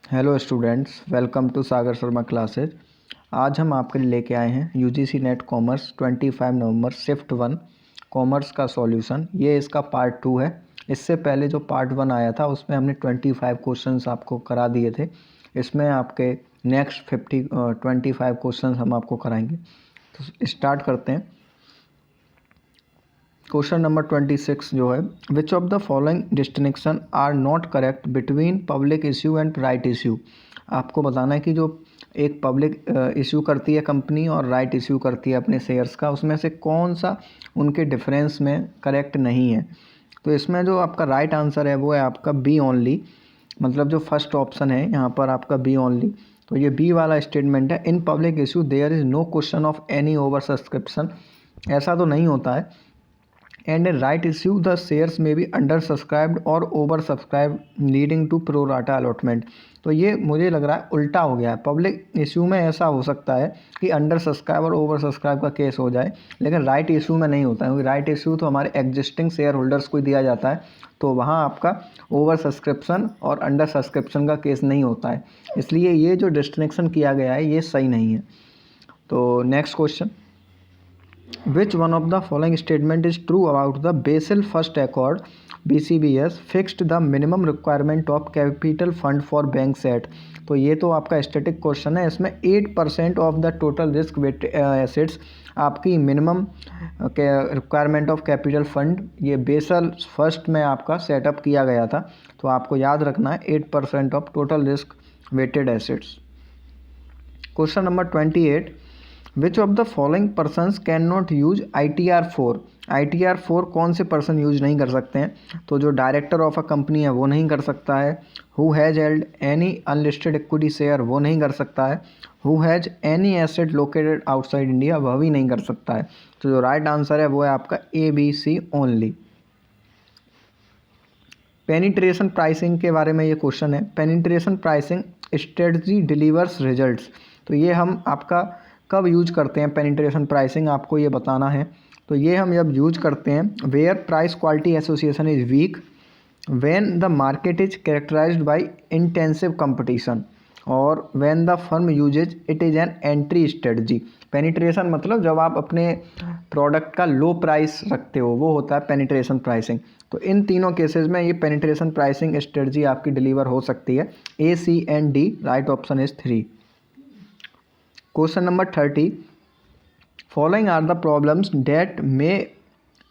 Hello students, welcome to Sagar Sharma classes. आज हम आपके लिए लेके आए हैं UGC NET commerce 25 November shift 1 commerce का सॉल्यूशन। ये इसका पार्ट 2 है। इससे पहले जो पार्ट 1 आया था उसमें हमने 25 क्वेश्चंस आपको करा दिए थे। इसमें आपके नेक्स्ट 25 क्वेश्चंस हम आपको कराएंगे। तो स्टार्ट करते हैं। क्वेश्चन नंबर 26 जो है, which of the following distinction are not correct between public issue and right issue. आपको बताना है कि जो एक पब्लिक इश्यू करती है कंपनी और राइट इश्यू करती है अपने शेयर्स का, उसमें से कौन सा उनके डिफरेंस में करेक्ट नहीं है। तो इसमें जो आपका राइट आंसर है वो है आपका बी ओनली, मतलब जो फर्स्ट ऑप्शन है यहाँ पर आपका बी ओनली। तो ये बी वाला स्टेटमेंट है, in public issue there is no question of any over subscription. ऐसा तो नहीं होता है। And in right issue the shares may be under subscribed और over subscribe leading to pro rata allotment. तो ये मुझे लग रहा है उल्टा हो गया है। पब्लिक इशू में ऐसा हो सकता है कि अंडर सब्सक्राइब और ओवर सब्सक्राइब का केस हो जाए, लेकिन राइट इशू में नहीं होता है, क्योंकि राइट इशू तो हमारे एग्जिस्टिंग शेयर होल्डर्स को दिया जाता है। तो वहाँ आपका ओवर सब्सक्रिप्शन और अंडर सब्सक्रिप्शन का केस नहीं होता है। इसलिए ये जो डिस्टिंक्शन किया गया है ये सही नहीं है। तो next question, which one of the following statement is true about the Basel First Accord BCBS fixed the minimum requirement of capital fund for bank set। तो ये तो आपका स्टैटिक क्वेश्चन है। इसमें 8% of the total risk weight assets आपकी minimum requirement of capital fund ये Basel first में आपका सेटअप किया गया था। तो आपको याद रखना है 8% of total risk weighted assets. Question number 28, which of the following persons can not use ITR4। ITR4 कौन से पर्सन यूज नहीं कर सकते हैं। तो जो डायरेक्टर ऑफ अ कंपनी है वो नहीं कर सकता है। Who has held any unlisted equity share वो नहीं कर सकता है। Who has any asset located outside India वह भी नहीं कर सकता है। तो जो राइट आंसर है वो है आपका ABC ओनली। पेनिट्रेशन प्राइसिंग के बारे में ये क्वेश्चन है। Penetration pricing strategy delivers results. तो ये हम आपका कब यूज करते हैं पेनिट्रेशन प्राइसिंग, आपको ये बताना है। तो ये हम जब यूज करते हैं where price quality association is weak, when the market is characterised by intensive competition, और when the firm uses it is an entry strategy. Penetration मतलब जब आप अपने प्रोडक्ट का लो प्राइस रखते हो वो होता है पेनिट्रेशन प्राइसिंग। तो इन तीनों केसेस में ये पेनिट्रेशन प्राइसिंग स्ट्रेटजी आपकी डिलीवर हो सकती है। A, C and D, right option is 3। Question number 30, following are the problems that may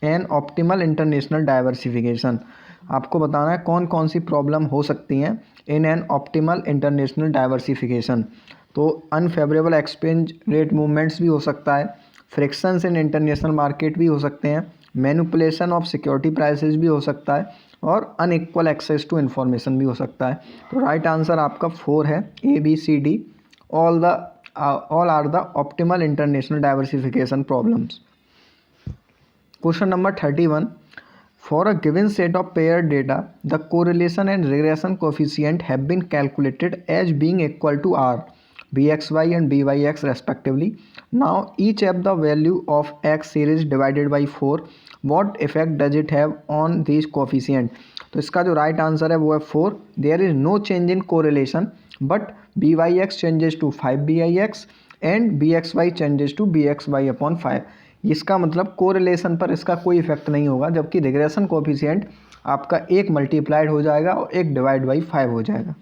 an optimal international diversification. आपको बताना है कौन कौन सी प्रॉब्लम हो सकती हैं in an optimal international diversification. तो अनफेवरेबल एक्सचेंज रेट मूवमेंट्स भी हो सकता है, फ्रिक्शंस इन इंटरनेशनल मार्केट भी हो सकते हैं, मैनिपुलेशन ऑफ सिक्योरिटी प्राइसेस भी हो सकता है, और अनइक्वल एक्सेस टू इन्फॉर्मेशन भी हो सकता है। तो राइट आंसर आपका 4 है, ABCD, all are the optimal international diversification problems. Question number 31, for a given set of paired data the correlation and regression coefficient have been calculated as being equal to R, Bxy and Byx respectively. Now each have the value of X series divided by 4. What effect does it have on these coefficient? तो इसका जो right answer है वो है 4। There is no change in correlation but Byx changes to 5Bix and Bxy changes to Bxy upon 5। इसका मतलब correlation पर इसका कोई इफेक्ट नहीं होगा, जबकि रिग्रेशन कोफिशिएंट आपका एक मल्टीप्लाइड हो जाएगा और एक डिवाइड बाई 5 हो जाएगा।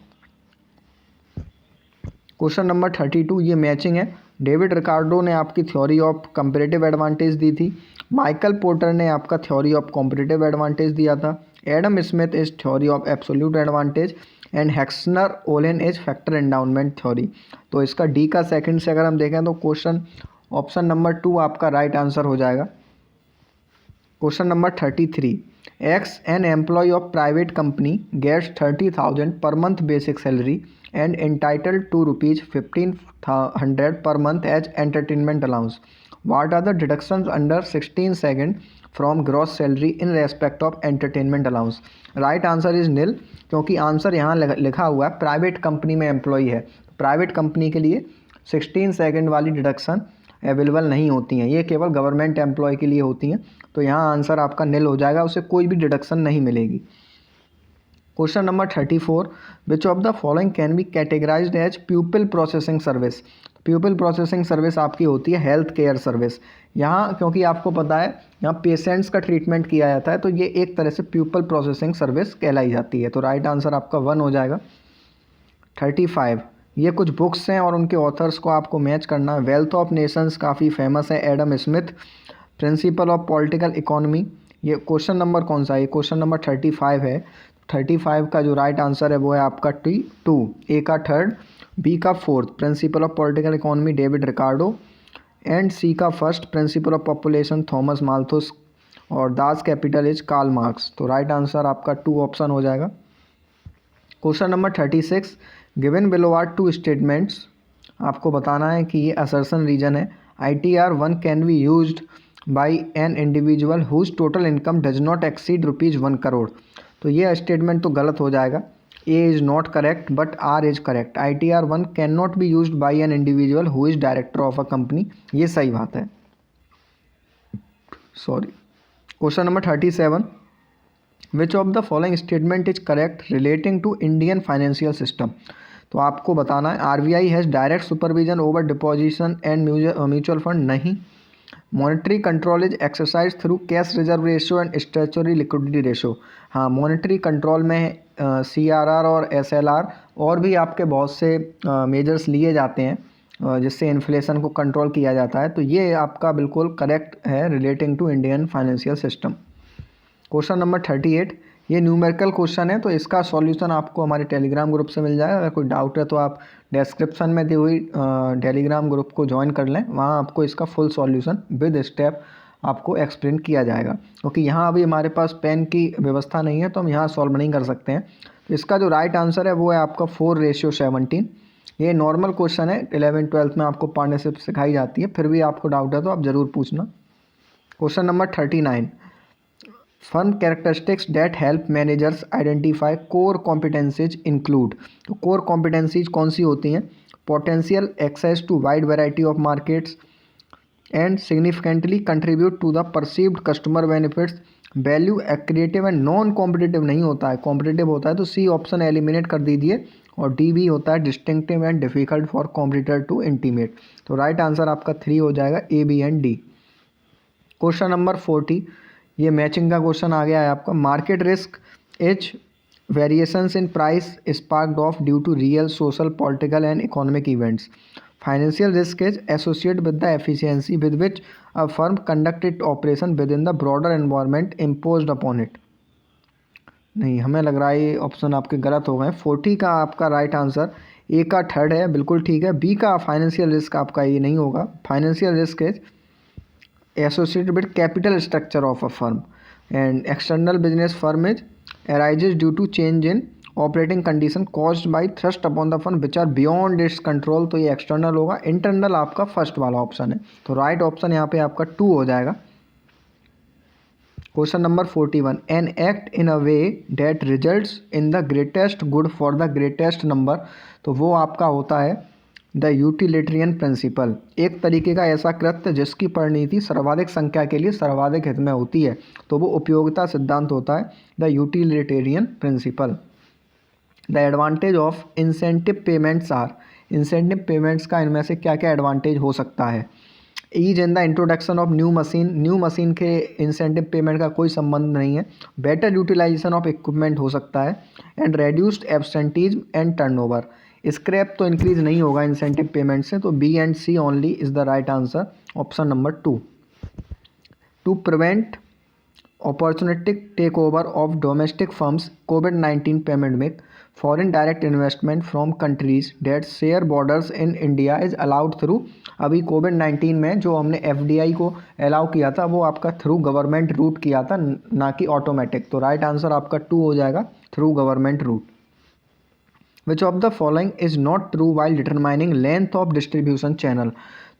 क्वेश्चन नंबर 32, ये मैचिंग है। डेविड रिकार्डो ने आपकी थ्योरी ऑफ कंपेरेटिव एडवांटेज दी थी, माइकल पोर्टर ने आपका थ्योरी ऑफ कॉम्पिटिटिव एडवांटेज दिया था, Adam Smith is theory of absolute advantage and Heckscher Ohlin is factor endowment theory. तो इसका डी का सेकंड से अगर हम देखें तो क्वेश्चन ऑप्शन नंबर 2 आपका राइट आंसर हो जाएगा। Question number 33, X an employ of private company gets 30,000 per month basic salary and entitled to ₹1500 per month as entertainment allowance. What are the deductions under 16 second from gross salary in respect of entertainment allowance. Right answer is nil, क्योंकि answer यहाँ लिखा हुआ है private company में employ है। Private company के लिए 16 second वाली डिडक्शन अवेलेबल नहीं होती हैं, ये केवल गवर्नमेंट एम्प्लॉय के लिए होती हैं। तो यहाँ आंसर आपका नील हो जाएगा, उसे कोई भी डिडक्शन नहीं मिलेगी। Question number 34, which of the following can be categorised as pupil processing service. Pupil processing service आपकी होती है हेल्थ केयर सर्विस। यहाँ क्योंकि आपको पता है यहाँ पेशेंट्स का ट्रीटमेंट किया जाता है, तो ये एक तरह से प्यूपिल प्रोसेसिंग सर्विस कहलाई जाती है। तो राइट आंसर आपका 1 हो जाएगा। 35, ये कुछ बुक्स हैं और उनके ऑथर्स को आपको मैच करना है। वेल्थ ऑफ नेशंस काफ़ी फेमस है, Adam Smith. Principal of political economy, ये क्वेश्चन नंबर कौन सा है, ये क्वेश्चन नंबर 35 है। 35 का जो राइट आंसर है वो है आपका T2, ए का 3rd, बी का 4th principle of political economy David Ricardo, and C का 1st principle of population Thomas Malthus, और Das Kapital is Karl Marx. तो राइट आंसर आपका 2 ऑप्शन हो जाएगा। Question number 36, given below are 2 statements, आपको बताना है कि ये असर्शन रीजन है। ITR 1 can be used by an individual whose total income does not exceed ₹1 crore. तो ये स्टेटमेंट तो गलत हो जाएगा। A is not correct but R is correct. ITR 1 can not be used by an individual who is director of a company, ये सही बात है, sorry. Question number 37, which of the following statement is correct relating to Indian financial system. तो आपको बताना है RBI has direct supervision over deposition and mutual fund, नहीं। Monetary control is exercise through cash reserve ratio and statutory liquidity ratio. हाँ, monetary control में CRR और SLR और भी आपके बहुत से मेजर्स लिए जाते हैं जिससे इन्फ्लेशन को कंट्रोल किया जाता है। तो ये आपका बिल्कुल करेक्ट है relating to Indian financial system. Question number 38, ये न्यूमेरिकल क्वेश्चन है, तो इसका सॉल्यूशन आपको हमारे टेलीग्राम ग्रुप से मिल जाएगा। अगर कोई डाउट है तो आप डिस्क्रिप्शन में दी हुई टेलीग्राम ग्रुप को ज्वाइन कर लें, वहाँ आपको इसका फुल सॉल्यूशन विद स्टेप आपको एक्सप्लेन किया जाएगा। क्योंकि यहाँ अभी हमारे पास पेन की व्यवस्था नहीं है तो हम यहाँ सॉल्व नहीं कर सकते हैं। तो इसका जो राइट आंसर है वो है आपका 4:17। ये नॉर्मल क्वेश्चन है, 11th-12th में आपको पार्टनरशिप सिखाई जाती है, फिर भी आपको डाउट है तो आप ज़रूर पूछना। Question number 39, firm characteristics that help managers identify core competencies include. तो कोर कॉम्पिटेंसीज कौन सी होती हैं? Potential access to wide variety of markets and significantly contribute to the perceived customer benefits, value accretive and non competitive नहीं होता है, competitive होता है, तो सी ऑप्शन एलिमिनेट कर दीजिए। और डी भी होता है distinctive and difficult for competitor to intimate. तो राइट आंसर आपका 3 हो जाएगा, A, B and D. Question number 40, ये मैचिंग का क्वेश्चन आ गया है आपका। Market risk is variations in price sparked off due to real social political and economic events. Financial risk is associate with the efficiency with which a firm conduct it operation within the broader environment imposed upon it. नहीं, हमें लग रहा है ये option आपके गलत हो गए। 40 का आपका राइट आंसर ए का 3rd है, बिल्कुल ठीक है। बी का फाइनेंशियल रिस्क आपका ये नहीं होगा। Financial risk is associated with capital structure of a firm and external business firm is arises due to change in operating condition caused by thrust upon the firm which are beyond its control। तो ये external होगा। Internal आपका first वाला option है, तो right option यहाँ पे आपका 2 हो जाएगा। Question number 41, an act in a way that results in the greatest good for the greatest number. तो वो आपका होता है द यूटिलिटेरियन प्रिंसिपल, एक तरीके का ऐसा कृत्य जिसकी परिणति सर्वाधिक संख्या के लिए सर्वाधिक हित में होती है, तो वो उपयोगिता सिद्धांत होता है, the utilitarian principle. The advantage of incentive payments are, incentive payments का इनमें से क्या क्या एडवांटेज हो सकता है? Is in the introduction of new machine, new machine के इंसेंटिव पेमेंट का कोई संबंध नहीं है। बेटर यूटिलाइजेशन ऑफ इक्विपमेंट हो सकता है, and reduced absentees and turnover. Scrap तो इंक्रीज नहीं होगा इंसेंटिव पेमेंट से, तो B and C only is the right answer, option number 2। To prevent opportunistic takeover of domestic firms कोविड-19 pandemic, foreign direct investment from countries that share borders in India is allowed through. अभी कोविड-19 में जो हमने FDI को allow किया था वो आपका थ्रू गवर्नमेंट रूट किया था, ना कि ऑटोमेटिक। तो राइट आंसर आपका 2 हो जाएगा, through government route. Which of the following is not true while determining length of distribution channel.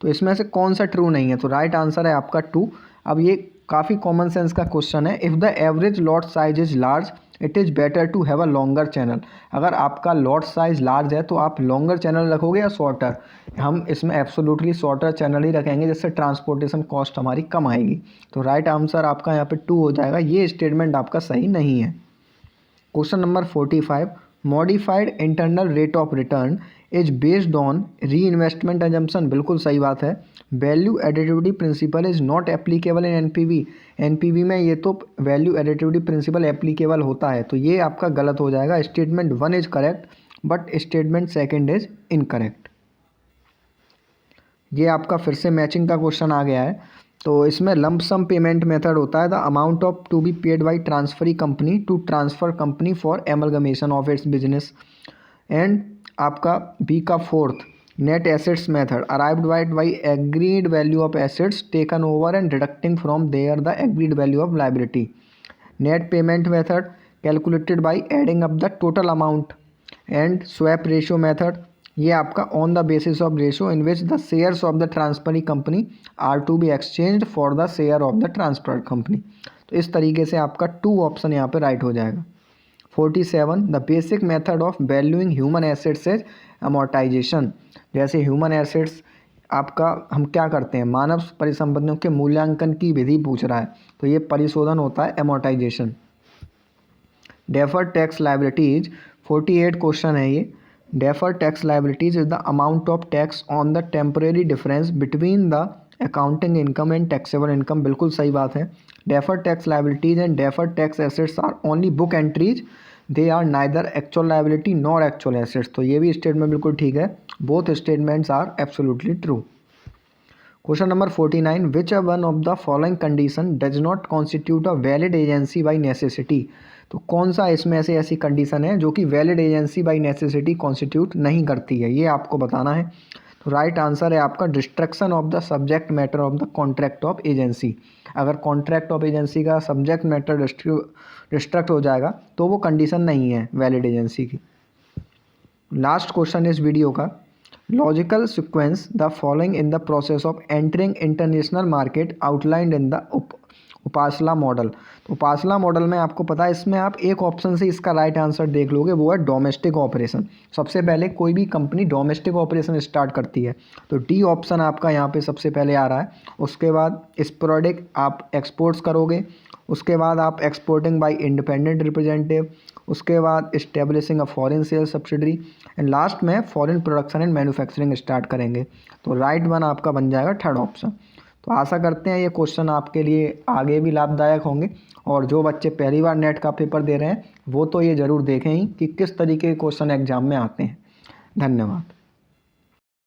तो इसमें से कौन सा ट्रू नहीं है? तो राइट आंसर है आपका 2। अब ये काफ़ी कॉमन सेंस का क्वेश्चन है। If the average lot size is large it is better to have a longer channel. अगर आपका लॉट साइज लार्ज है तो आप लॉन्गर चैनल रखोगे या शॉर्टर? हम इसमें एब्सोल्युटली शॉर्टर चैनल ही रखेंगे, जिससे ट्रांसपोर्टेशन कॉस्ट हमारी कम आएगी। तो राइट आंसर आपका यहाँ पे 2 हो जाएगा। ये स्टेटमेंट आपका सही नहीं है। Question number 45, modified internal rate of return is based on reinvestment assumption, बिल्कुल सही बात है। Value additivity principle is not applicable in NPV, NPV में ये तो वैल्यू एडिटिविटी प्रिंसिपल एप्लीकेबल होता है, तो ये आपका गलत हो जाएगा। Statement 1 is correct but statement 2 is incorrect. ये आपका फिर से मैचिंग का क्वेश्चन आ गया है। तो इसमें लंप सम पेमेंट मेथड होता है, the amount of to be paid by transferee company to transfer company for amalgamation of its business. And आपका बी का 4th, net assets method arrived by agreed value of assets taken over and deducting from there the agreed value of liability. Net payment method calculated by adding up the total amount. And swap ratio method, ये आपका on the basis of ratio in which the shares of the transferee company are to be exchanged for the share of the transfer company. तो इस तरीके से आपका 2 option यहाँ पे right हो जाएगा। 47, the basic method of valuing human assets is amortisation. जैसे ह्यूमन एसेट्स आपका हम क्या करते हैं, मानव परिसंपत्तियों के मूल्यांकन की विधि पूछ रहा है, तो ये परिशोधन होता है, amortisation. Deferred tax liabilities 48 question है ये। Deferred tax liabilities is the amount of tax on the temporary difference between the accounting income and taxable income, बिल्कुल सही बात है। Deferred tax liabilities and deferred tax assets are only book entries, they are neither actual liability nor actual assets. तो ये भी statement बिल्कुल ठीक है, both statements are absolutely true. Question number 49, which one of the following condition does not constitute a valid agency by necessity. तो कौन सा इसमें से ऐसी कंडीशन है जो कि valid agency by necessity constitute नहीं करती है, ये आपको बताना है। तो राइट आंसर है आपका destruction of the subject matter of the contract of agency. अगर कॉन्ट्रैक्ट ऑफ एजेंसी का सब्जेक्ट मैटर डिस्ट्रक्ट हो जाएगा तो वो कंडीशन नहीं है वैलिड एजेंसी की। लास्ट क्वेश्चन इस वीडियो का, logical sequence the following in the process of entering international market outlined in the Uppsala model. तो उपासला मॉडल में आपको पता है, इसमें आप एक ऑप्शन से इसका राइट आंसर देख लोगे, वो है डोमेस्टिक ऑपरेशन। सबसे पहले कोई भी कंपनी डोमेस्टिक ऑपरेशन स्टार्ट करती है, तो डी ऑप्शन आपका यहाँ पे सबसे पहले आ रहा है। उसके बाद स्पोरेडिक आप एक्सपोर्ट्स करोगे, उसके बाद आप एक्सपोर्टिंग बाय इंडिपेंडेंट रिप्रेजेंटेटिव, उसके बाद establishing a foreign sales subsidiary, and last में foreign production and manufacturing start करेंगे। तो राइट वन आपका बन जाएगा 3rd ऑप्शन। तो आशा करते हैं ये क्वेश्चन आपके लिए आगे भी लाभदायक होंगे, और जो बच्चे पहली बार नेट का पेपर दे रहे हैं वो तो ये ज़रूर देखें ही कि किस तरीके के क्वेश्चन एग्जाम में आते हैं। धन्यवाद।